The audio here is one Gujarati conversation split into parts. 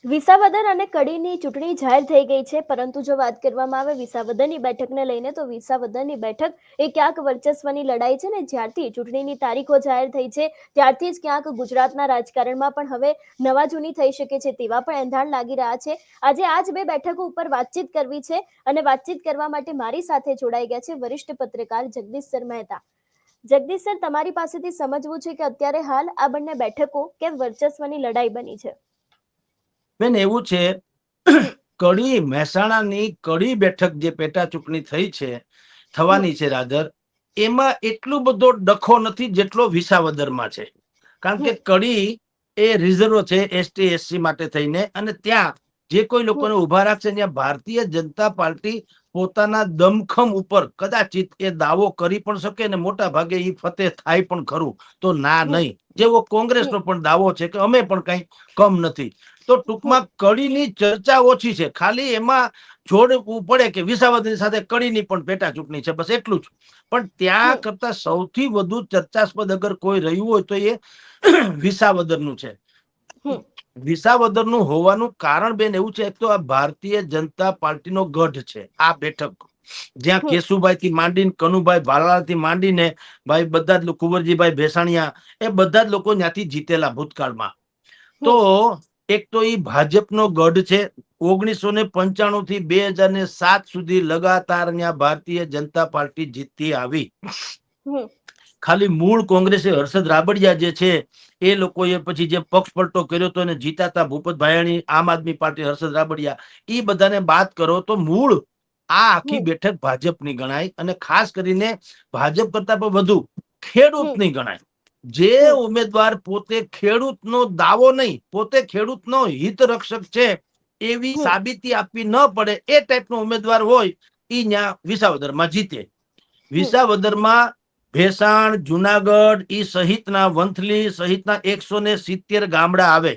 વિસાવદર અને કડીની ચૂંટણી જાહેર થઈ ગઈ છે, પરંતુ જો વાત કરવામાં આવે વિસાવદરની બેઠકને લઈને તો વિસાવદરની બેઠક એ ક્યાંક વર્ચસ્વની લડાઈ છે ને જ્યારથી ચૂંટણીની તારીખો જાહેર થઈ છે ત્યારથી જ ક્યાંક ગુજરાતના રાજકારણમાં પણ હવે નવા જૂની થઈ શકે છે તેવા પણ એંધાણ લાગી રહ્યા છે. આજે આ જ બે બેઠકો ઉપર વાતચીત કરવી છે અને વાતચીત કરવા માટે મારી સાથે જોડાઈ ગયા છે વરિષ્ઠ પત્રકાર જગદીશ સર મહેતા. જગદીશ સર, તમારી પાસેથી સમજવું છે કે અત્યારે હાલ આ બંને બેઠકો કેમ વર્ચસ્વની લડાઈ બની છે? બેન, એવું છે, કડી મહેસાણાની કડી બેઠક જે પેટા ચૂંટણી થઈ છે, થવાની છે રાધર, એમાં એટલું બધો ડખો નથી જેટલો વિસાવદરમાં છે. કારણ કે કડી એ રિઝર્વ છે એસટી એસસી માટે થઈને, અને ત્યાં જે કોઈ લોકોને ઉભા રાખશે ત્યાં ભારતીય જનતા પાર્ટી પોતાના દમખમ ઉપર કદાચિત એ દાવો કરી પણ શકે ને મોટા ભાગે એ ફતેહ થાય પણ ખરું, તો ના નહીં, જેવો કોંગ્રેસનો પણ દાવો છે કે અમે પણ કઈ કમ નથી. તો ટૂંકમાં કડીની ચર્ચા ઓછી છે, ખાલી એમાં જોડવું પડે કે વિસાવદરની સાથે કડીની પણ પેટા ચૂંટણી છે, બસ એટલું જ. પણ ત્યાં કરતા સૌથી વધુ ચર્ચાસ્પદ અગર કોઈ રહ્યું હોય તો એ વિસાવદરનું છે. વિસાવદરનું હોવાનું કારણ બેન એવું છે, એક તો આ ભારતીય જનતા પાર્ટીનો ગઢ છે આ બેઠક, જ્યાં કેશુભાઈ થી માંડીને કનુભાઈ ભાલાળા થી માંડીને ભાઈ બધા જ કુંવરજીભાઈ ભેસાણિયા એ બધા જ લોકો ત્યાંથી જીતેલા ભૂતકાળમાં. તો એક તો એ ભાજપનો ગઢ છે. 1995 થી 2007 સુધી લગાતાર ત્યાં ભારતીય જનતા પાર્ટી જીતતી આવી. ખાલી મૂળ કોંગ્રેસે હર્ષદ રાબડિયા જે છે એ લોકોએ પછી જે પક્ષ પલટો કર્યો હતો અને જીતાતા ભૂપત ભાયાણી, આમ આદમી પાર્ટી, હર્ષદ રાબડિયા, એ બધાને બાદ કરો તો મૂળ આ આખી બેઠક ભાજપની ગણાય, અને ખાસ કરીને ભાજપ કરતા પણ વધુ ખેડૂતની ગણાય. જે ઉમેદવાર પોતે ખેડૂતનો દાવો નહીં, પોતે ખેડૂતનો હિત રક્ષક છે એવી સાબિતી આપવી ન પડે એ ટાઈપનો ઉમેદવાર હોય ઈ ન્યા વિસાવદરમાં જીતે. વિસાવદરમાં ભેસાણ, જુનાગઢ ઈ સહિતના, વંથલી સહિતના 170 ગામડા આવે.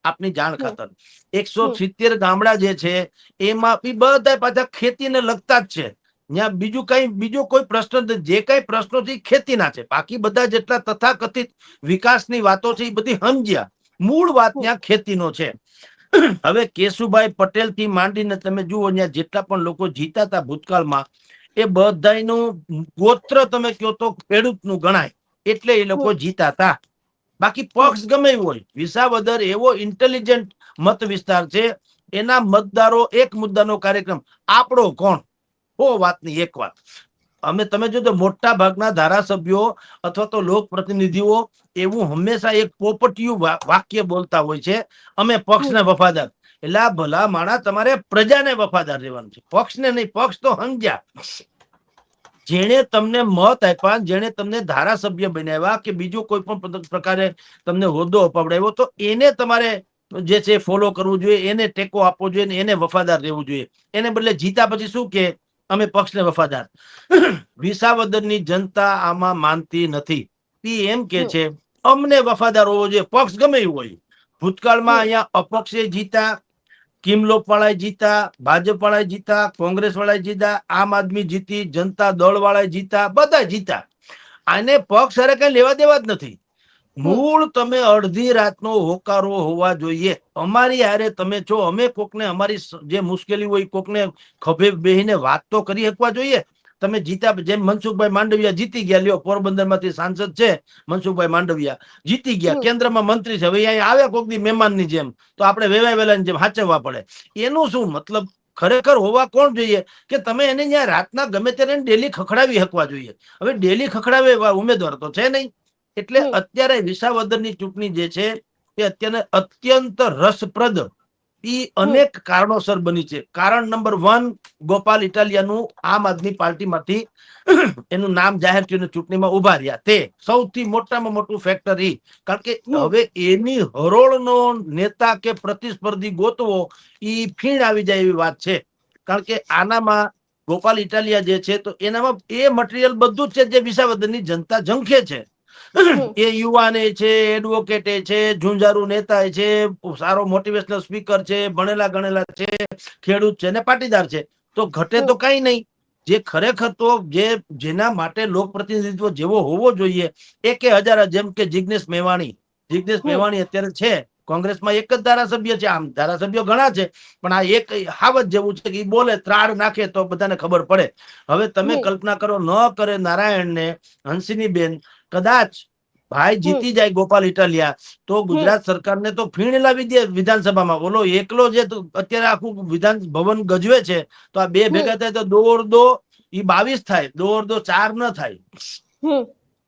આપની જાણ ખાતર 170 ગામડા જે છે એમાં બધા પાછા ખેતીને લગતા જ છે. ત્યાં બીજો કોઈ પ્રશ્ન, જે કઈ પ્રશ્નો છે ખેતીના છે. બાકી બધા જેટલા તથાકથિત વિકાસની વાતો છે એ બધી સમજ્યા, મૂળ વાત ત્યાં ખેતીનો છે. હવે કેશુભાઈ પટેલ થી માંડીને તમે જુઓ ત્યાં જેટલા પણ લોકો જીતા હતા ભૂતકાળમાં, એ બધાનું ગોત્ર તમે કહો તો ખેડૂતનું ગણાય, એટલે એ લોકો જીતા હતા. બાકી પક્ષ ગમે એવું હોય, વિસાવદર એવો ઇન્ટેલિજન્ટ મત વિસ્તાર છે, એના મતદારો એક મુદ્દાનો કાર્યક્રમ, આપણો કોણ, વાતની એક વાત. તમે જો તો મોટા ભાગના ધારાસભ્યો અથવા તો લોક પ્રતિનિધિઓ એવું હંમેશા એક પોપટિયું વાક્ય બોલતા હોય છે, અમે પક્ષને વફાદાર. એટલે આ ભલા માણા તમારે પ્રજાને વફાદાર રહેવાનું છે, પક્ષને નહીં. પક્ષ તો સમજ્યા, જેણે તમને મત આપ્યા, જેણે તમને ધારાસભ્ય બનાવ્યા કે બીજો કોઈ પણ પ્રકારે તમને હોદ્દો અપાવડાવ્યો, તો એને તમારે જે છે ફોલો કરવું જોઈએ, એને ટેકો આપવો જોઈએ, એને વફાદાર રહેવું જોઈએ. એને બદલે જીતા પછી શું કે અમે પક્ષને વફાદાર. વિસાવદરની જનતા આમાં માનતી નથી. એમ કે છે અમને વફાદાર હોવો જોઈએ, પક્ષ ગમે એવું હોય. ભૂતકાળમાં અહીંયા અપક્ષે જીતા, કિમલોપ વાળા જીતા, ભાજપ વાળા જીતા, કોંગ્રેસ વાળા જીતા, આમ આદમી જીતી, જનતા દળ વાળા જીતા, બધા જીતા. આને પક્ષ અરે કઈ લેવા દેવા જ નથી. મૂળ તમે અડધી રાતનો હોકારો હોવા જોઈએ. અમારી હારે તમે છો, અમે કોકને અમારી જે મુશ્કેલી હોય કોકને ખભે બેહીને વાત તો કરી શકવા જોઈએ. તમે જીતા, જેમ મનસુખભાઈ માંડવિયા જીતી ગયા, લ્યો પોરબંદર માંથી સાંસદ છે મનસુખભાઈ માંડવિયા, જીતી ગયા, કેન્દ્રમાં મંત્રી છે. હવે અહીંયા આવે કોક દી મહેમાનની જેમ, તો આપણે વેવાય વેલાની જેમ હાચવવા પડે. એનું શું મતલબ? ખરેખર હોવા કોણ જોઈએ કે તમે એને ત્યાં રાતના ગમે ત્યારે ડેલી ખખડાવી શકવા જોઈએ. હવે ડેલી ખખડાવે એવા ઉમેદવાર તો છે નહીં. એટલે અત્યારે વિસાવદરની ચૂંટણી જે છે એ અત્યારે અત્યંત રસપ્રદ અનેક કારણોસર બની છે. કારણ નંબર 1, ગોપાલ ઇટાલિયાનું આમ આદમી પાર્ટીમાંથી એનું નામ જાહેર થયું, ચૂંટણીમાં ઉભા રહ્યા, તે સૌથી મોટામાં મોટું ફેક્ટર કારણ કે હવે એની હરોળનો નેતા કે પ્રતિસ્પર્ધી ગોતવો એ ફીણ આવી જાય એવી વાત છે. કારણ કે આનામાં ગોપાલ ઇટાલિયા જે છે તો એનામાં એ મટીરિયલ બધું જ છે જે વિસાવદરની જનતા ઝંખે છે. એ યુવાન છે, એડવોકેટ છે, ઝુંઝારુ નેતા છે, સારો મોટિવેશનલ સ્પીકર છે, ભણેલા ગણેલા છે, ખેડૂત છે ને પાટીદાર છે. તો ઘટે તો કઈ નહીં. જે ખરેખર તો જેના માટે લોક પ્રતિનિધિત્વ જેવો હોવો જોઈએ, એકે હજાર, જેમ કે જિગ્નેશ મેવાણી અત્યારે છે કોંગ્રેસમાં એક જ ધારાસભ્ય છે, આમ ધારાસભ્યો ઘણા છે, પણ આ એક હાવત જેવું છે કે બોલે ત્રાડ નાખે તો બધાને ખબર પડે. હવે તમે કલ્પના કરો, ન કરે નારાયણને, હંસિની બેન, કદાચ ભાઈ જીતી જાય ગોપાલ ઇટાલિયા, તો ગુજરાત સરકારને તો ફીણ લાવી દે વિધાનસભામાં. ઓલો એકલો જે અત્યારે આખું વિધાન ભવન ગજવે છે, તો આ બે ભેગા થાય તો 22 થાય, 4 ન થાય.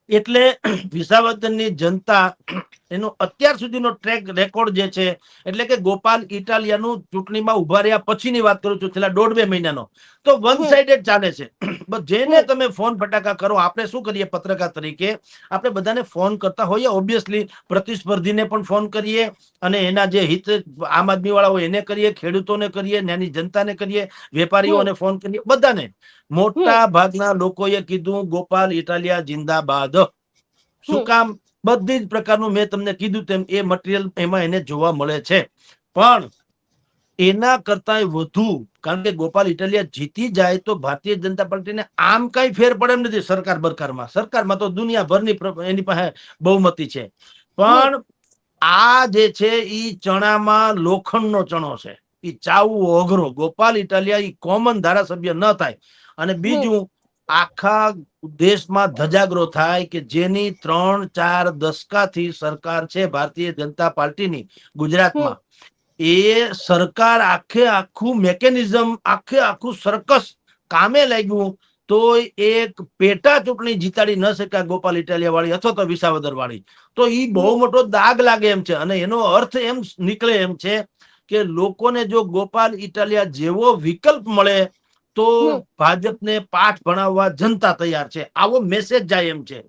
એટલે વિસાવદરની જનતા એનો અત્યાર સુધીનો ટ્રેક રેકોર્ડ જે છે, એટલે કે ગોપાલ ઇટાલિયાનું ચૂંટણીમાં ઉભા રહ્યા પછીની વાત કરું છું, છેલ્લા 1.5-2 મહિનાનો, તો વન સાઇડેડ ચાલે છે. જેને તમે ફોન ફટાકા કરો, આપણે શું કરીએ પત્રકાર તરીકે, આપણે બધાને ફોન કરતા હોઈએ, ઓબ્વિયસલી પ્રતિસ્પર્ધીને પણ ફોન કરીએ, અને એના જે હિત આમ આદમી વાળા હોય એને કરીએ, ખેડૂતોને કરીએ, નાની જનતાને કરીએ, વેપારીઓને ફોન કરીએ, બધાને. મોટા ભાગના લોકોએ કીધું ગોપાલ ઇટાલિયા જિંદાબાદ. શું કામ? બધી જ પ્રકારનું મેં તમને કીધું તેમ એ મટીરિયલ એમાં એને જોવા મળે છે. પણ એના કરતા વધુ, કારણ કે ગોપાલ ઇટાલિયા જીતી જાય તો ભારતીય જનતા પાર્ટીને આમ કઈ ફેર પડે એમ નથી. સરકારમાં તો દુનિયાભરની એની પાસે બહુમતી છે, પણ આ જે છે ઈ ચણામાં લોખંડનો ચણો છે, ઈ ચાવવો અઘરો. ગોપાલ ઇટાલિયા ઈ કોમન ધારાસભ્ય ન થાય. અને બીજું, આખા દેશમાં ધજાગરો થાય કે જેની 3-4 દશકાથી સરકાર છે ભારતીય જનતા પાર્ટીની ગુજરાતમાં, એ સરકાર આખું મેકેનિઝમ, આખું સર્કસ કામે લાગ્યું, તો એક પેટા ચૂંટણી જીતાડી ન શક્યા ગોપાલ ઇટાલિયા વાળી અથવા તો વિસાવદર વાળી, તો ઈ બહુ મોટો દાગ લાગે એમ છે. અને એનો અર્થ એમ નીકળે એમ છે કે લોકોને જો ગોપાલ ઇટાલિયા જેવો વિકલ્પ મળે તો ભાજપને પાઠ ભણાવવા જનતા તૈયાર છે, આવો મેસેજ જાય એમ છે.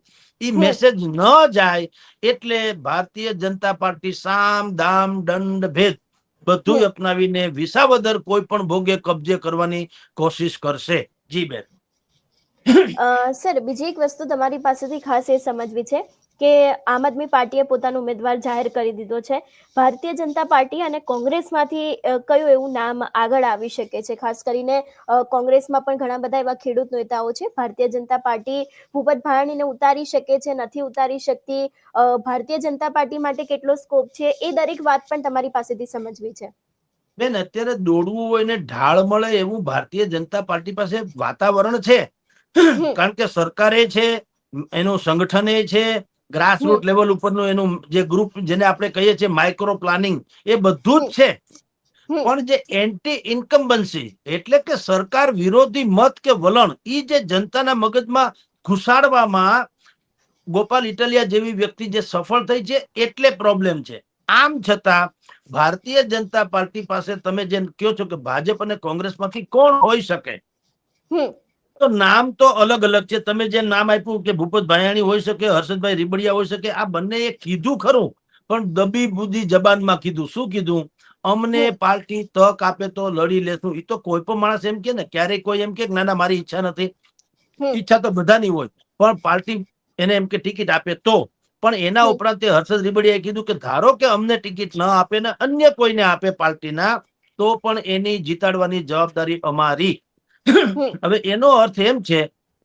ઈ મેસેજ ન જાય એટલે ભારતીય જનતા પાર્ટી સામ દામ દંડ ભેદ બધું અપનાવીને વિસાવદર કોઈ પણ ભોગે કબજે કરવાની કોશિશ કરશે. જી બેન. સર, બીજી એક વસ્તુ તમારી પાસેથી ખાસ એ સમજવી છે કે આમ આદમી પાર્ટીએ પોતાનો ઉમેદવાર જાહેર કરી દીધો છે. ભારતીય જનતા પાર્ટી અને કોંગ્રેસમાંથી કયું એવું નામ આગળ આવી શકે છે? ખાસ કરીને કોંગ્રેસમાં પણ ઘણા બધા એવા ખેડૂત નેતાઓ છે. ભારતીય જનતા પાર્ટી ભૂપત ભાયાણીને ઉતારી શકે છે, નથી ઉતારી શકતી. ભારતીય જનતા પાર્ટી માટે કેટલો સ્કોપ છે, એ દરેક વાત પણ તમારી પાસેથી સમજવી છે. બેન, અત્યારે દોડવું હોય ને ઢાળ મળે એવું ભારતીય જનતા પાર્ટી પાસે વાતાવરણ છે. કારણ કે સરકારે છે, એનું સંગઠન છે, ગ્રાસરૂટ લેવલ ઉપરનું એનું જે ગ્રુપ, જેને આપણે કહીએ છીએ માઇક્રો પ્લાનિંગ, એ બધું જ છે. પણ જે એન્ટી ઇન્કમ્બન્સી, એટલે કે સરકાર વિરોધી મત કે વલણ, ઈ જે જનતાના મગજમાં ઘુસાડવામાં ગોપાલ ઇટાલિયા જેવી વ્યક્તિ જે સફળ થઈ છે, એટલે પ્રોબ્લેમ છે. આમ છતાં ભારતીય જનતા પાર્ટી પાસે તમે જેમ કહો છો કે ભાજપ અને કોંગ્રેસમાંથી કોણ હોઈ શકે, તો નામ તો અલગ અલગ છે. તમે જે નામ આપ્યું કે ભૂપત ભાયાણી હોઈ શકે, હર્ષદભાઈ રીબડિયા હોઈ શકે, આ બંને એ કીધું ખરું, પણ દબી બુદ્ધિ જબાનમાં કીધું. શું કીધું? અમને પાર્ટી તક આપે તો લડી લેશું. એ તો કોઈ પણ માણસ એમ કે ને, ક્યારેય કોઈ એમ કે ના ના મારી ઈચ્છા નથી. ઈચ્છા તો બધાની હોય, પણ પાર્ટી એને એમ કે ટિકિટ આપે તો. પણ એના ઉપરાંત હર્ષદ રીબડિયાએ કીધું કે ધારો કે અમને ટિકિટ ન આપે ને અન્ય કોઈને આપે પાર્ટીના, તો પણ એની જીતાડવાની જવાબદારી અમારી. હવે એનો અર્થ એમ છે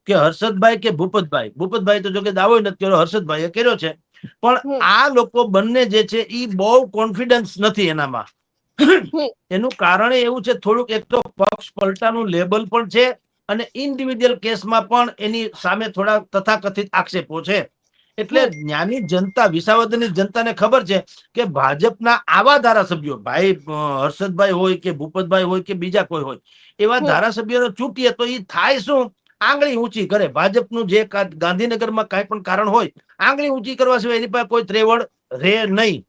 કે હર્ષદભાઈ કે ભૂપતભાઈ તો જો કે દાવો નથી કર્યો, હર્ષદભાઈએ કર્યો છે, પણ આ લોકો બંને જે છે એ બહુ કોન્ફિડન્સ નથી એનામાં. એનું કારણ એવું છે, થોડુંક એક તો પક્ષ પલટાનું લેબલ પણ છે, અને ઇન્ડિવિડ્યુઅલ કેસમાં પણ એની સામે થોડા તથાકથિત આક્ષેપો છે. એટલે જ્ઞાની જનતા, વિસાવદરની જનતાને ખબર છે કે ભાજપના આવા ધારાસભ્યો, ભાઈ હર્ષદભાઈ હોય કે ભૂપતભાઈ હોય કે બીજા કોઈ હોય, એવા ધારાસભ્યોને ચૂંટીએ તો એ થાય શું? આંગળી ઊંચી કરે. ભાજપનું જે ગાંધીનગરમાં કાંઈ પણ કારણ હોય, આંગળી ઊંચી કરવા સિવાય એની પાસે કોઈ ત્રેવડ રહે નહીં.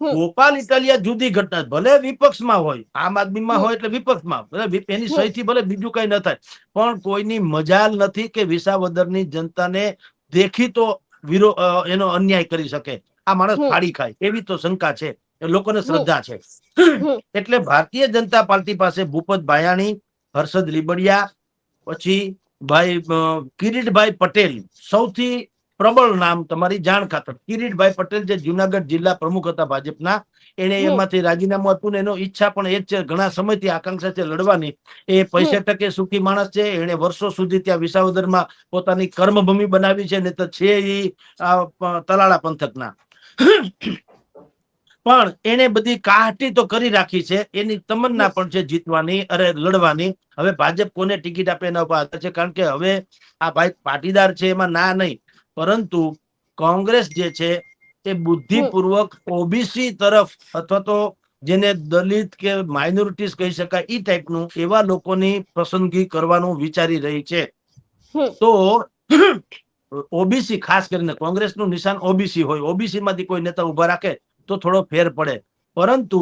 ગોપાલ ઇટાલિયા જુદી ઘટના, ભલે વિપક્ષમાં હોય, આમ આદમીમાં હોય એટલે વિપક્ષમાં, એની સહીથી ભલે બીજું કઈ ન થાય, પણ કોઈની મજાલ નથી કે વિસાવદરની જનતાને દેખીતો એનો અન્યાય કરી શકે. આ માણસ ફાડી ખાય એવી તો શંકા છે, લોકોને શ્રદ્ધા છે. એટલે ભારતીય જનતા પાર્ટી પાસે ભૂપત ભાયાણી, હર્ષદ રીબડિયા, પછી ભાઈ કિરીટભાઈ પટેલ, સૌથી પ્રબળ નામ તમારી જાણ ખાતર, કિરીટભાઈ પટેલ જે જુનાગઢ જિલ્લા પ્રમુખ હતા ભાજપના, એને એમાંથી રાજીનામું આપ્યું. એનો ઈચ્છા પણ એ જ છે, ઘણા સમયથી આકાંક્ષા છે લડવાની. એ પૈસે ટકે સુખી માણસ છે. એને વર્ષો સુધી ત્યાં વિસાવદરમાં પોતાની કર્મભૂમિ બનાવી છે, ને તો છે એ તલાળા પંથકના. પણ એને બધી કાહટી તો કરી રાખી છે, એની તમન્ના પણ છે જીતવાની, અરે લડવાની. હવે ભાજપ કોને ટિકિટ આપે એના ઉપર આધાર છે, કારણ કે હવે આ ભાઈ પાટીદાર છે એમાં ના નહીં, પરંતુ કોંગ્રેસ જે છે એ બુદ્ધિપૂર્વક ઓબીસી તરફ અથવા તો જેને દલિત કે માઇનોરિટીઝ કહી શકાય એ ટાઈપનું એવા લોકોની પસંદગી કરવાનું વિચારી રહી છે. તો ઓબીસી ખાસ કરીને કોંગ્રેસનું નિશાન ઓબીસી હોય, ઓબીસી માંથી કોઈ નેતા ઉભા રાખે તો થોડો ફેર પડે. પરંતુ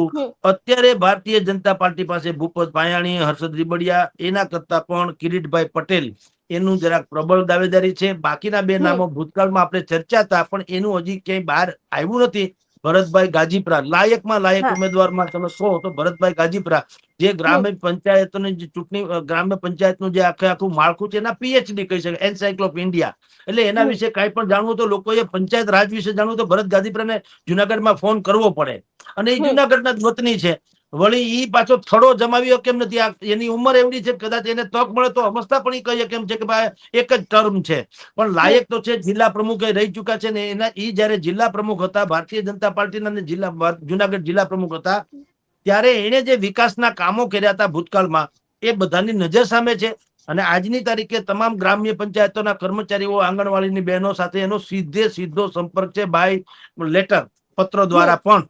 અત્યારે ભારતીય જનતા પાર્ટી પાસે ભૂપત ભાયાણી, હર્ષદ રીબડિયા એના કરતા પણ કિરીટભાઈ પટેલ એનું જરાક પ્રબળ દાવેદારી છે. બાકીના બે નામો ભૂતકાળમાં આપણે ચર્ચા હતા, પણ એનું હજી ક્યાંય બહાર આવ્યું નથી. ભરતભાઈ ગાજીપરા લાયકમાં લાયક ઉમેદવારમાં તમે કહો તો ભરતભાઈ ગાજીપરા, જે ગ્રામ્ય પંચાયતોની જે ચૂંટણી, ગ્રામ્ય પંચાયતનું જે આખું માળખું છે એના પીએચડી કહી શકાય, એન્સાઇક્લોપ ઇન્ડિયા. એટલે એના વિશે કાંઈ પણ જાણવું તો લોકોએ પંચાયત રાજ વિશે જાણવું તો ભરત ગાજીપરાને જુનાગઢમાં ફોન કરવો પડે, અને એ જુનાગઢના જ વતની છે. વળી ઈ પાછો થડો જમાવ્યો કેમ નથી? એની ઉંમર એવડી છે, કદાચ એને તક મળે તો અવસ્થા પણ ઈ કહીએ કેમ છે કે ભાઈ એક જ ટર્મ છે, પણ લાયક તો છે. જિલ્લા પ્રમુખ રહી ચુક્યા છે ને એના ઈ જયારે જિલ્લા પ્રમુખ હતા ભારતીય જનતા પાર્ટીના જુનાગઢ જિલ્લા પ્રમુખ હતા, ત્યારે એને જે વિકાસના કામો કર્યા હતા ભૂતકાળમાં એ બધાની નજર સામે છે. અને આજની તારીખે તમામ ગ્રામ્ય પંચાયતોના કર્મચારીઓ, આંગણવાડીની બહેનો સાથે એનો સીધો સંપર્ક છે, બાય લેટર, પત્રો દ્વારા પણ.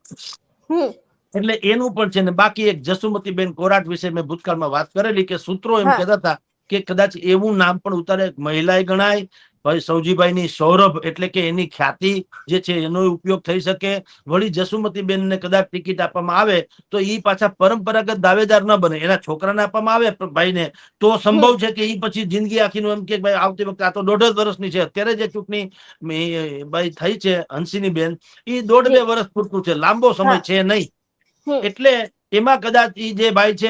એટલે એનું પણ છે ને. બાકી એક જસુમતીબેન કોરાટ વિશે મેં ભૂતકાળમાં વાત કરેલી કે સૂત્રો એમ કહેતા હતા કે કદાચ એવું નામ પણ ઉતારે, મહિલાએ ગણાય. ભાઈ સૌજીભાઈની સૌરભ એટલે કે એની ખ્યાતિ જે છે એનો ઉપયોગ થઈ શકે. વળી જસુમતીબેનને કદાચ ટિકિટ આપવામાં આવે તો ઈ પાછા પરંપરાગત દાવેદાર ન બને, એના છોકરાને આપવામાં આવે ભાઈને તો સંભવ છે કે ઈ પછી જિંદગી આખીનું એમ કે ભાઈ આવતી વખતે, આ તો 1.5 વર્ષની છે અત્યારે જે ચૂંટણી ભાઈ થઈ છે હંસિની બેન, ઈ 1.5-2 વર્ષ પૂરતું છે, લાંબો સમય છે નહીં. એટલે એમાં કદાચ ઈ જે ભાઈ છે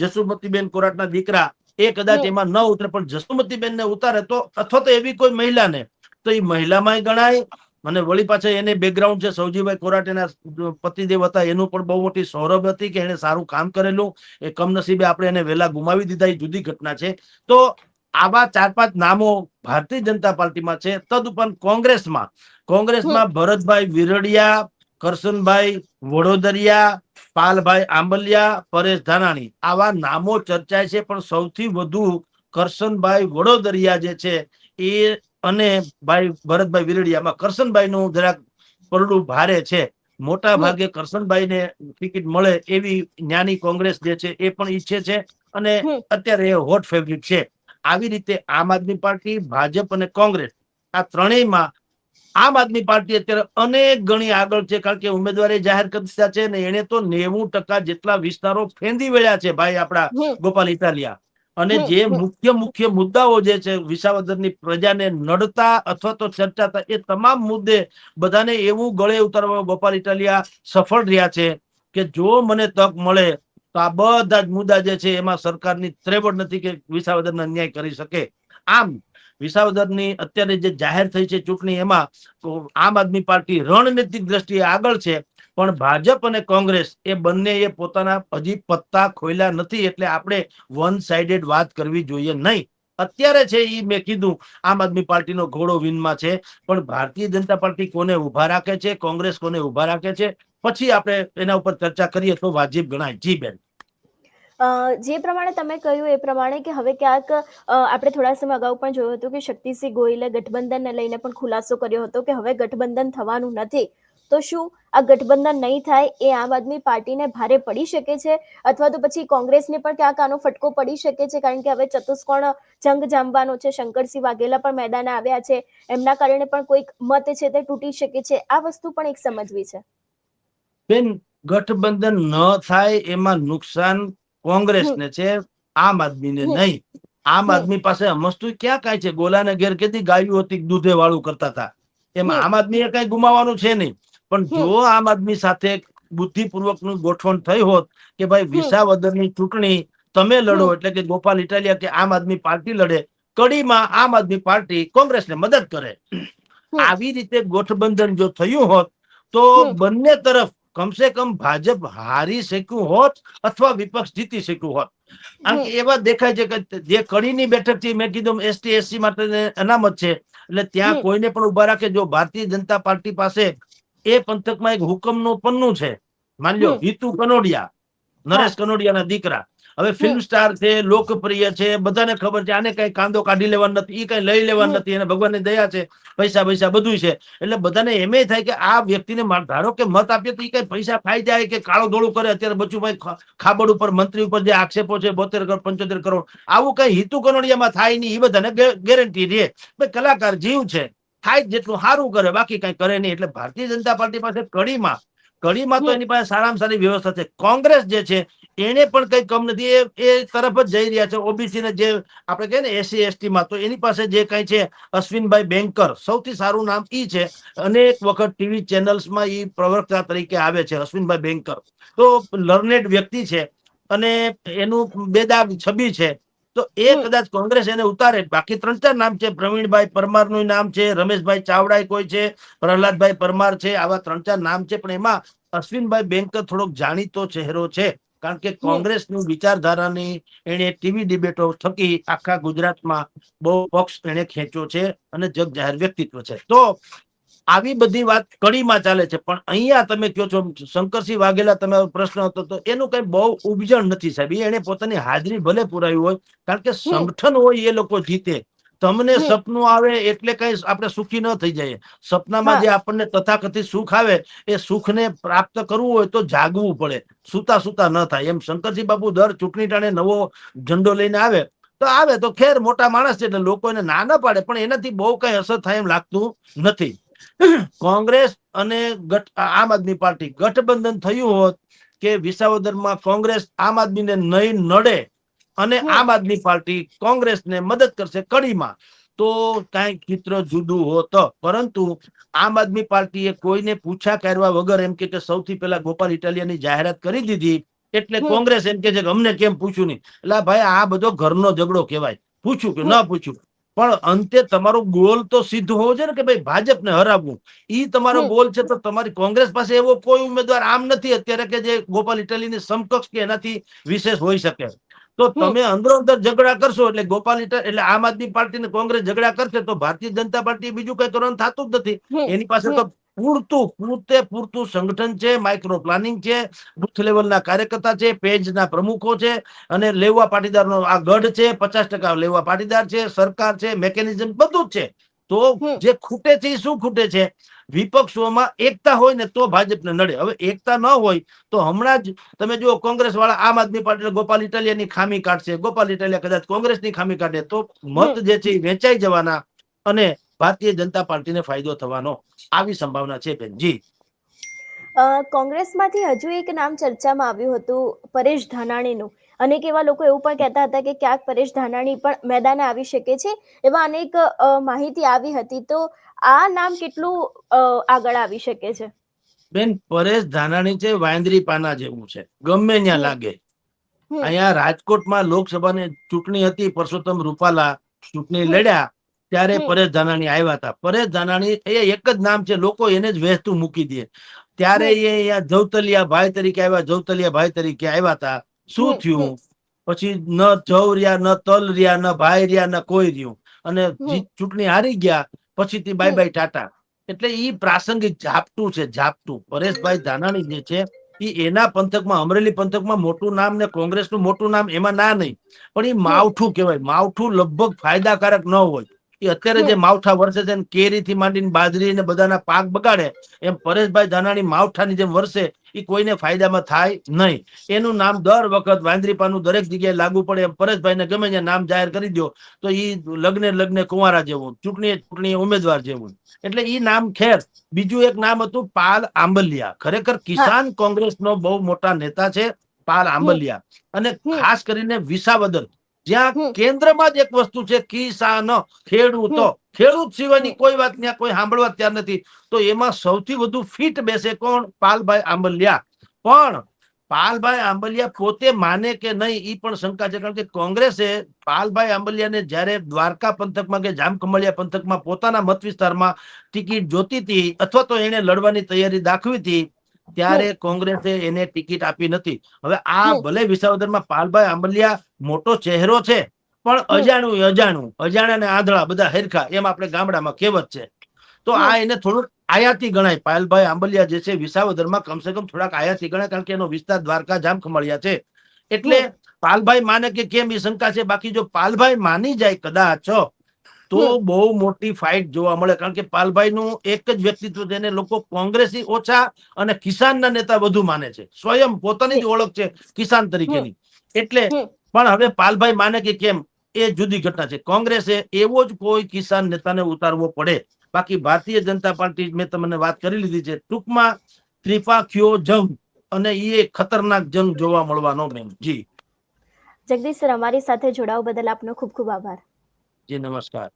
જસુમતીબેન કોરાટના દીકરા, એ કદાચ એમાં ન ઉતરે, પણ જસુમતીબેનને ઉતારે તો, અથવા તો એવી કોઈ મહિલાને, તો એ મહિલામાં ગણાય. અને વળી પાછા એને બેકગ્રાઉન્ડ છે, સૌજીભાઈ કોરાટ એના પતિદેવ હતા, એનું પણ બહુ મોટી સૌરભ હતી કે એને સારું કામ કરેલું. એ કમનસીબે આપણે એને વહેલા ગુમાવી દીધા, એ જુદી ઘટના છે. તો આવા 4-5 નામો ભારતીય જનતા પાર્ટીમાં છે. તદુપરાંત કોંગ્રેસમાં ભરતભાઈ વિરડિયા, કરશનભાઈ વડોદરિયા, પાલભાઈ આંબલિયા, પરેશ ધાનાણી, આવા નામો ચર્ચાય છે. પણ સૌથી વધુ કરશનભાઈ વડોદરિયા જે છે એ અને ભાઈ ભરતભાઈ વિરડિયામાં કરશનભાઈ નું જરાક પરડું ભારે છે. મોટા ભાગે કરશનભાઈને ટિકિટ મળે એવી જ્ઞાની કોંગ્રેસ જે છે એ પણ ઈચ્છે છે, અને અત્યારે એ હોટ ફેવરિટ છે. આવી રીતે આમ આદમી પાર્ટી, ભાજપ અને કોંગ્રેસ, આ ત્રણેયમાં આમ આદમી પાર્ટી અત્યારે અનેક ગણી આગળ છે, કારણ કે ઉમેદવારી જાહેર કરી દીધા છે ને એને તો 90% જેટલા વિસ્તારો ફેંદી વળ્યા છે ભાઈ આપણા ગોપાલ ઇટાલિયા. અને જે મુખ્ય મુદ્દાઓ જે છે વિસાવદરની પ્રજાને નડતા અથવા તો ચર્ચાતા, એ તમામ મુદ્દે બધાને એવું ગળે ઉતારવા ગોપાલ ઇટાલિયા સફળ રહ્યા છે કે જો મને તક મળે તો આ બધા જ મુદ્દા જે છે એમાં સરકારની ત્રેવડ નથી કે વિસાવદરને અન્યાય કરી શકે. આમ વિસાવદરની અત્યારે જે જાહેર થઈ છે ચૂંટણી, એમાં આમ આદમી પાર્ટી રણનીતિક દ્રષ્ટિએ આગળ છે, પણ ભાજપ અને કોંગ્રેસ એ બંને એ પોતાના હજી પત્તા ખોલ્યા નથી. એટલે આપણે વન સાઇડેડ વાત કરવી જોઈએ નહીં. અત્યારે છે એ મેં કીધું આમ આદમી પાર્ટીનો ઘોડો વિનમાં છે, પણ ભારતીય જનતા પાર્ટી કોને ઉભા રાખે છે, કોંગ્રેસ કોને ઉભા રાખે છે, પછી આપણે એના ઉપર ચર્ચા કરીએ તો વાજિબ ગણાય. જી બેન. જે પ્રમાણે તમે કહ્યું એ પ્રમાણે કે હવે ક્યાંક આપણે થોડા સમય અગાઉ પણ જોયું હતું કે શક્તિસિંહ ગોહિલે ગઠબંધનને લઈને પણ ખુલાસો કર્યો હતો કે હવે ગઠબંધન થવાનું નથી. તો શું આ ગઠબંધન નહીં થાય એ આમ આદમી પાર્ટીને ભારે પડી શકે છે, અથવા તો પછી કોંગ્રેસને પણ ક્યાંક આનો ફટકો પડી શકે છે? કારણ કે હવે ચતુષ્કોણ જંગ જામવાનો છે, શંકરસિંહ વાઘેલા પણ મેદાને આવ્યા છે, એમના કારણે પણ કોઈક મત છે તે તૂટી શકે છે. આ વસ્તુ પણ એક સમજવી છે. બેન, ગઠબંધન ન થાય એમાં નુકસાન કોંગ્રેસને છે, આમ આદમીને નહીં. આમ આદમી પાસે અમસ્તું ક્યાં કાંઈ છે? ગોલાને ઘેર કેતી ગાયું હતી દૂધે વાળું કરતા હતા. એમાં આમ આદમીએ કઈ ગુમાવવાનું છે નહીં. પણ જો આમ આદમી સાથે બુદ્ધિપૂર્વકનું ગોઠવણ થઈ હોત કે ભાઈ વિસાવદરની ચૂંટણી તમે લડો, એટલે કે ગોપાલ ઇટાલિયા કે આમ આદમી પાર્ટી લડે, કડીમાં આમ આદમી પાર્ટી કોંગ્રેસને મદદ કરે, આવી રીતે ગોઠબંધન જો થયું હોત તો બંને તરફ કમસે કમ ભાજપ હારી શક્યું હોત અથવા વિપક્ષ જીતી શક્યું હોત. કારણ કે એવા દેખાય છે કે જે કડીની બેઠક થી મેં કીધું એસટી એસસી માટે અનામત છે, એટલે ત્યાં કોઈને પણ ઉભા રાખે. જો ભારતીય જનતા પાર્ટી પાસે એ પંથકમાં એક હુકમનું પન્નું છે. માની લો હમ હિતુ કનોડિયા, હા નરેશ કનોડિયાના દીકરા, હવે હમ ફિલ્મ સ્ટાર છે, લોકપ્રિય છે, બધાને ખબર છે આને કઈ કાંદો કાઢી લેવાનો નથી, એ કઈ લઈ લેવાનું હમ નથી, એને ભગવાનની દયા છે, પૈસા પૈસા બધું છે. એટલે બધાને એમ થાય કે આ વ્યક્તિને ધારો કે મત આપીએ તો એ કઈ પૈસા ખાઈ જાય કે કાળો ધોળું કરે. અત્યારે બચુભાઈ ખાબડ ઉપર મંત્રી ઉપર જે આક્ષેપો છે 72 કરોડ 75 કરોડ, આવું કઈ હિતુ કનોડિયામાં થાય નહીં. એ બધાને ગેરંટી રે કલાકાર જીવ છે, થાય જેટલું સારું કરે, બાકી કઈ કરે નહીં. એટલે ભારતીય જનતા પાર્ટી પાસે કડીમાં તો હમ એની પાસે સારામાં સારી વ્યવસ્થા છે. કોંગ્રેસ જે છે એને પણ કઈ કમ નથી, એ તરફ જ જઈ રહ્યા છે. ઓબીસી ને જે આપણે કહીએ ને SC ST માં, તો એની પાસે જે કઈ છે અશ્વિનભાઈ બેંકર સૌથી સારું નામ ઈ છે. અનેક વખત ટીવી ચેનલ્સમાં ઈ પ્રવક્તા તરીકે આવે છે અશ્વિનભાઈ બેંકર. તો લર્નેડ વ્યક્તિ છે અને એનું બેદાગ છબી છે. તો એ હમ કદાચ કોંગ્રેસ એને ઉતારે. બાકી 3-4 નામ છે. પ્રવીણભાઈ પરમાર નું નામ છે, રમેશભાઈ ચાવડા કોઈ છે, પ્રહલાદભાઈ પરમાર છે, આવા 3-4 નામ છે. પણ એમાં અશ્વિનભાઈ બેંકર થોડોક જાણીતો ચહેરો છે, કારણ કે હમ કોંગ્રેસની વિચારધારાની એને ટીવી ડિબેટો થકી આખા ગુજરાતમાં બહુ પક્ષ એને ખેંચ્યો છે અને જગ જાહેર વ્યક્તિત્વ છે. તો આવી બધી વાત કડીમાં ચાલે છે. પણ અહીંયા તમે કહો છો શંકરસિંહ વાઘેલા, તમારો પ્રશ્ન હતો, તો એનું કઈ બહુ ઉપજણ નથી સાહેબ. એને પોતાની હાજરી ભલે પુરાવી હોય, કારણ કે હમ સંગઠન હોય એ લોકો જીતે. તમને હમ સપનું આવે એટલે કઈ આપણે સુખી ન થઈ જાય. સપનામાં હા જે આપણને તથાકથિત સુખ આવે, એ સુખને પ્રાપ્ત કરવું હોય તો જાગવું પડે, સુતા સુતા ન થાય. એમ શંકરસિંહ બાપુ દર ચૂંટણી ટાણે નવો ઝંડો લઈને આવે તો ખેર મોટા માણસ છે એટલે લોકો એને ના ના પાડે, પણ એનાથી બહુ કઈ અસર થાય એમ લાગતું નથી. કોંગ્રેસ અને આમ આદમી પાર્ટી ગઠબંધન થયું હોત કે વિસાવદરમાં કોંગ્રેસ આમ આદમીને નહીં નડે અને હમ આમ આદમી પાર્ટી કોંગ્રેસને મદદ કરશે કડીમાં, તો કઈક ચિત્ર જુદું હોત. પરંતુ આમ આદમી પાર્ટીએ કોઈને પૂછા કરવા વગર એમ કે સૌથી પહેલા ગોપાલ ઇટાલિયાની જાહેરાત કરી દીધી. એટલે હમ કોંગ્રેસ એમ કે છે કે અમને કેમ પૂછ્યું નહીં. એટલે ભાઈ આ બધો ઘરનો ઝઘડો કહેવાય. પૂછ્યું કે ન હમ પૂછ્યું, પણ અંતે તમારો ગોલ તો સિદ્ધ હોવો જોઈએ ને કે ભાઈ ભાજપને હરાવવું. ઈ તમારો હમ ગોલ છે. તો તમારી કોંગ્રેસ પાસે એવો કોઈ ઉમેદવાર આમ નથી અત્યારે કે જે ગોપાલ ઇટાલીની સમકક્ષ કે એનાથી વિશેષ હોઈ શકે. તો હમ તમે અંદરો અંદર ઝઘડા કરશો એટલે ગોપાલ એટલે આમ આદમી પાર્ટી ને કોંગ્રેસ ઝઘડા કરશે, તો ભારતીય જનતા પાર્ટી બીજું કઈ કરવાનું થતું જ નથી. હમ એની પાસે તો હમ પૂરતું સંગઠન છે, માઇક્રો પ્લાનિંગ છે, બુથ લેવલના કાર્યકર્તા છે, પેજના પ્રમુખો છે, અને લેવા પાટીદારનો આ ગઢ છે. 50% લેવા પાટીદાર છે, સરકાર છે, મેકેનિઝમ બધું જ છે. તો હમ જે ખૂટે છે એ શું ખૂટે છે? વિપક્ષોમાં એકતા હોય ને તો ભાજપને નડે. હવે એકતા ન હોય તો હમણાં જ તમે જુઓ કોંગ્રેસ વાળા આમ આદમી પાર્ટી ગોપાલ ઇટાલિયાની ખામી કાઢશે, ગોપાલ ઇટાલિયા કદાચ કોંગ્રેસની ખામી કાઢે, તો મત હમ જે છે એ વેચાઈ જવાના અને ભારતીય જનતા પાર્ટીને ફાયદો થવાનો આવી સંભાવના છે બેન. જી કોંગ્રેસમાંથી હજુ એક નામ ચર્ચામાં આવ્યું હતું, પરેશ ધાનાણીનું. અનેક એવા લોકો એવું પણ કહેતા હતા કે ક્યાંક પરેશ ધાનાણી પણ મેદાને આવી શકે છે. એવા અનેક માહિતી આવી હતી. તો આ નામ કેટલું આગળ આવી શકે છે? બેન, પરેશ ધાનાણી છે વાંદરી પાના જેવું છે, ગમે ત્યાં હમ લાગે. હમ અહીંયા રાજકોટમાં લોકસભાની ચૂંટણી હતી, પરસોત્તમ રૂપાલા ચૂંટણી હમ લડ્યા ત્યારે હમ પરેશ ધાનાણી આવ્યા હતા. પરેશ ધાનાણી એ એક જ નામ છે, લોકો એને જ વહેતું મૂકી દે. ત્યારે હમ એ અહીંયા જવતલિયા ભાઈ તરીકે આવ્યા, જવતલિયા ભાઈ તરીકે આવ્યા હતા. શું હમ હમ થયું પછી? ન જવ રહ્યા, ન તલ રહ્યા, ન ભાઈ રહ્યા, ન કોઈ રહ્યું. અને હમ ચૂંટણી હારી ગયા પછીથી બાય હમ બાય ટાટા. એટલે ઈ પ્રાસંગિક ઝાપટું છે, ઝાપટું. પરેશભાઈ ધાનાણી જે છે એના પંથકમાં, અમરેલી પંથકમાં મોટું નામ ને કોંગ્રેસનું મોટું નામ એમાં ના નહીં, પણ એ હમ માવઠું કહેવાય. માવઠું લગભગ ફાયદાકારક ન હોય. એ અત્યારે જે હમ માવઠા વરસે છે, કેરી થી માંડીને બાજરી ને બધાના પાક બગાડે, એમ પરેશભાઈ ધાનાણી માવઠાની જેમ વરસે, એ કોઈને ફાયદામાં થાય નહીં. એનું નામ દર વખત વાંદરીપાનું દરેક જગ્યાએ લાગુ પડે. એમ પરેશભાઈને ગમે ત્યાં નામ જાહેર કરી દો તો ઈ લગ્ને કુંવારા જેવું, ચૂંટણીએ ઉમેદવાર જેવું. એટલે ઈ નામ ખેર. બીજું એક નામ હતું પાલ આંબલિયા. ખરેખર હા કિસાન કોંગ્રેસનો બહુ મોટા નેતા છે પાલ હમ આંબલિયા. અને હમ ખાસ કરીને વિસાવદર, જ્યાં હમ કેન્દ્રમાં જ એક વસ્તુ છે કિસાન, ખેડૂતો. હમ ખેડૂત સિવાયની હમ કોઈ વાત ત્યાં કોઈ સાંભળવા તૈયાર નથી. તો એમાં સૌથી વધુ ફિટ બેસે કોણ? પાલભાઈ આંબલિયા. પણ પાલભાઈ આંબલિયા પોતે માને કે નહીં એ પણ શંકા છે, કારણ કે કોંગ્રેસે પાલભાઈ આંબલિયાને જ્યારે દ્વારકા પંથકમાં કે જામખંભાળિયા પંથકમાં પોતાના મત વિસ્તારમાં ટિકિટ જોતી હતી, અથવા તો એને લડવાની તૈયારી દાખવી હતી, હમ ત્યારે કોંગ્રેસે એને ટિકિટ આપી નથી. હવે આ હમ ભલે વિસાવદરમાં પાલભાઈ આંબલિયા મોટો ચહેરો છે, પણ હમ અજાણ્યા ને આંધળા બધા હેરખા, એમ આપણે ગામડામાં કહેવત છે. તો હમ આ એને થોડુંક આયાતી ગણાય. પાયલભાઈ આંબલિયા જે છે વિસાવદરમાં કમસે કમ થોડાક આયાતી ગણાય, કારણ કે એનો વિસ્તાર દ્વારકા જામખંભાળિયા છે. એટલે પાલભાઈ માને કે કેમ એ શંકા છે. બાકી જો પાલભાઈ માની જાય કદાચ તો બહુ મોટી ફાઇટ જોવા મળે, કારણ કે પાલભાઈ નું એક જ વ્યક્તિત્વ, જેને લોકો કોંગ્રેસી ઓછા અને કિસાનના નેતા વધુ માને છે. સ્વયં પોતાની જ ઓળખ છે કિસાન તરીકેની. એટલે પણ હવે પાલભાઈ માને કે કેમ એ જુદી ઘટના છે. કોંગ્રેસે એવો જ કોઈ કિસાન નેતાને ઉતારવો પડે. બાકી ભારતીય જનતા પાર્ટી મેં તમને વાત કરી લીધી છે. ટૂંકમાં ત્રિપાખીઓ જંગ, અને એ ખતરનાક જંગ જોવા મળવાનો મેમ. જી જગદીશ સર, અમારી સાથે જોડાવા બદલ આપનો ખૂબ ખૂબ આભાર. જી નમસ્કાર.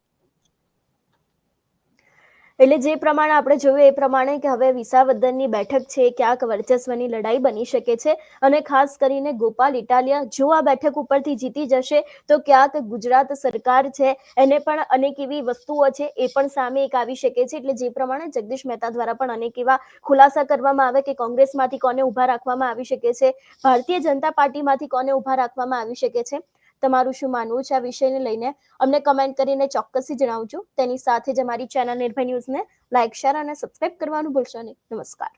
એટલે જે પ્રમાણે આપણે જોયું એ પ્રમાણે કે હવે વિસાવદરની બેઠક છે ક્યાંક વર્ચસ્વની લડાઈ બની શકે છે, અને ખાસ કરીને ગોપાલ ઇટાલિયા જો આ બેઠક ઉપરથી જીતી જશે તો ક્યાંક ગુજરાત સરકાર છે એને પણ અનેક એવી વસ્તુઓ છે એ પણ સામે એક આવી શકે છે. એટલે જે પ્રમાણે જગદીશ મહેતા દ્વારા પણ અનેક એવા ખુલાસા કરવામાં આવે કે કોંગ્રેસમાંથી કોને ઉભા રાખવામાં આવી શકે છે, ભારતીય જનતા પાર્ટીમાંથી કોને ઉભા રાખવામાં આવી શકે છે. તમારું શું માનવું છે આ વિષયને લઈને અમને કમેન્ટ કરીને ચોક્કસથી જણાવજો. તેની સાથે જ અમારી ચેનલ નિર્ભય ન્યૂઝને લાઇક, શેર અને સબસ્ક્રાઇબ કરવાનું ભૂલશો નહીં. નમસ્કાર.